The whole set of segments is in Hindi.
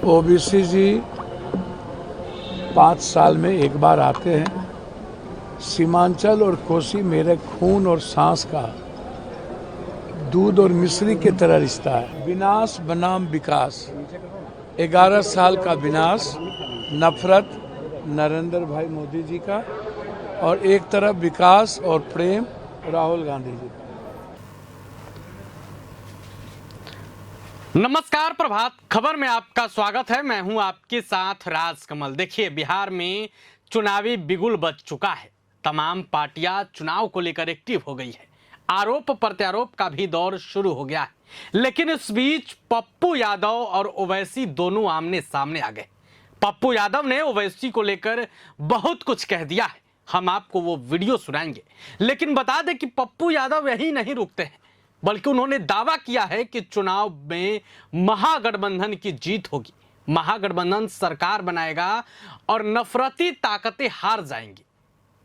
ओबीसी जी 5 साल में एक बार आते हैं। सीमांचल और कोसी मेरे खून और सांस का दूध और मिश्री की तरह रिश्ता है। विनाश बनाम विकास, 11 साल का विनाश, नफरत नरेंद्र भाई मोदी जी का, और एक तरफ विकास और प्रेम राहुल गांधी जी का। नमस्कार, प्रभात खबर में आपका स्वागत है। मैं हूं आपके साथ राजकमल। देखिए, बिहार में चुनावी बिगुल बज चुका है। तमाम पार्टियां चुनाव को लेकर एक्टिव हो गई है। आरोप प्रत्यारोप का भी दौर शुरू हो गया है। लेकिन इस बीच पप्पू यादव और ओवैसी दोनों आमने सामने आ गए। पप्पू यादव ने ओवैसी को लेकर बहुत कुछ कह दिया है। हम आपको वो वीडियो सुनाएंगे। लेकिन बता दें कि पप्पू यादव यही नहीं रुकते हैं, बल्कि उन्होंने दावा किया है कि चुनाव में महागठबंधन की जीत होगी। महागठबंधन सरकार बनाएगा और नफरती ताकतें हार जाएंगी।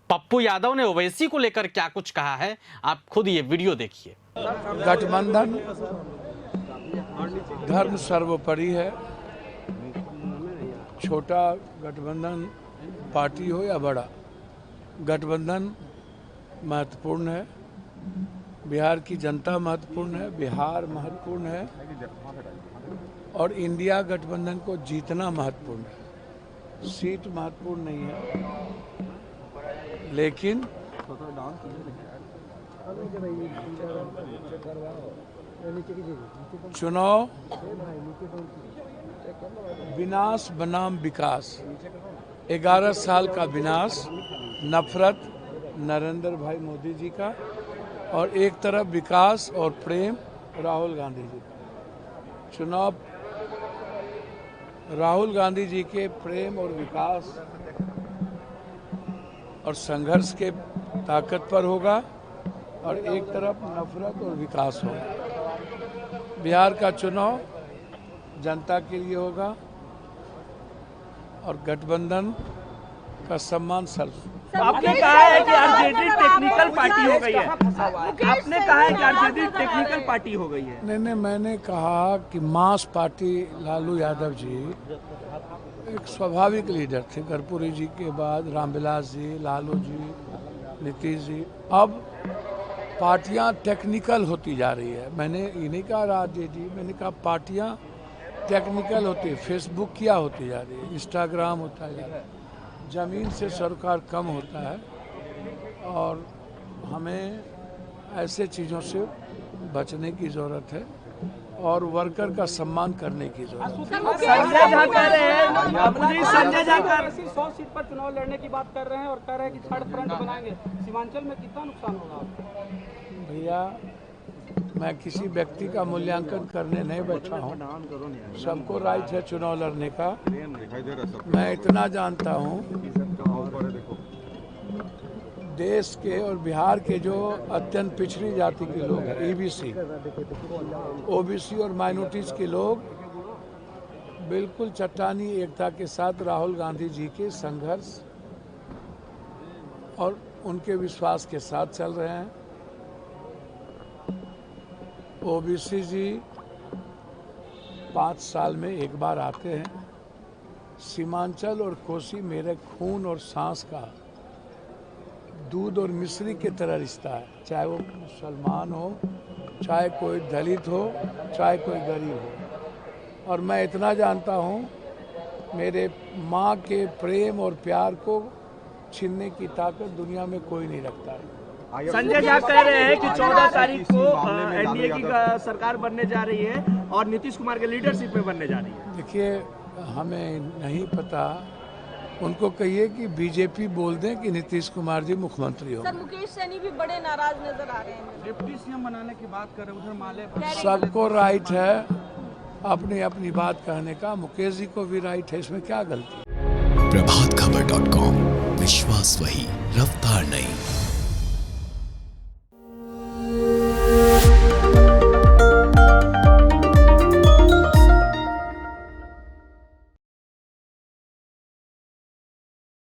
पप्पू यादव ने ओवैसी को लेकर क्या कुछ कहा है, आप खुद ये वीडियो देखिए। गठबंधन धर्म सर्वोपरि है। छोटा गठबंधन पार्टी हो या बड़ा, गठबंधन महत्वपूर्ण है। बिहार की जनता महत्वपूर्ण है, बिहार महत्वपूर्ण है, और इंडिया गठबंधन को जीतना महत्वपूर्ण है। सीट महत्वपूर्ण नहीं है, लेकिन चुनाव विनाश बनाम विकास, 11 साल का विनाश, नफरत नरेंद्र भाई मोदी जी का, और एक तरफ विकास और प्रेम राहुल गांधी जी का। चुनाव राहुल गांधी जी के प्रेम और विकास और संघर्ष के ताकत पर होगा, और एक तरफ नफरत और विकास होगा। बिहार का चुनाव जनता के लिए होगा, और गठबंधन का सम्मान सर्व। आपने कहा है कि आरजेडी टेक्निकल पार्टी हो गई है। आपने कहा है कि आरजेडी टेक्निकल पार्टी हो गई है। नहीं, मैंने कहा कि मास पार्टी लालू यादव जी एक स्वाभाविक लीडर थे। कर्पूरी जी के बाद रामविलास जी, लालू जी, नीतीश जी। अब पार्टियां टेक्निकल होती जा रही है। मैंने ये नहीं कहा राजनीति, मैंने कहा पार्टियां टेक्निकल होती है। फेसबुक क्या होती जा रही है, इंस्टाग्राम होता जा रहा है, जमीन से सरोकार कम होता है, और हमें ऐसे चीज़ों से बचने की ज़रूरत है और वर्कर का सम्मान करने की ज़रूरत है। संजय झा कह रहे हैं, संजय झा 100 सीट पर चुनाव लड़ने की बात कर रहे हैं और कह रहे हैं कि थर्ड फ्रंट बनाएंगे। सीमांचल में कितना नुकसान होगा? भैया, मैं किसी व्यक्ति का मूल्यांकन करने नहीं बैठा हूँ। सबको राइट है चुनाव लड़ने का। मैं इतना जानता हूँ, देश के और बिहार के जो अत्यंत पिछड़ी जाति के लोग हैं, ईबीसी, ओबीसी और माइनॉरिटीज के लोग बिल्कुल चट्टानी एकता के साथ राहुल गांधी जी के संघर्ष और उनके विश्वास के साथ चल रहे हैं। ओबीसी जी 5 साल में एक बार आते हैं। सीमांचल और कोसी मेरे खून और सांस का दूध और मिश्री की तरह रिश्ता है। चाहे वो मुसलमान हो, चाहे कोई दलित हो, चाहे कोई गरीब हो। और मैं इतना जानता हूँ, मेरे माँ के प्रेम और प्यार को छीनने की ताकत दुनिया में कोई नहीं रखता है। संजय झा कह रहे हैं कि 14 तारीख को एनडीए की सरकार बनने जा रही है और नीतीश कुमार के लीडरशिप में बनने जा रही है। देखिए, हमें नहीं पता। उनको कहिए कि बीजेपी बोल दें कि नीतीश कुमार जी मुख्यमंत्री हो। सर, मुकेश सहनी भी बड़े नाराज नजर आ रहे हैं। डिप्टी सीएम बनाने की बात कर रहे हैं, उधर माले। सबको राइट है अपनी अपनी बात कहने का। मुकेश जी को भी राइट है, इसमें क्या गलती। प्रभातखबर.com, विश्वास वही, रफ्तार नहीं।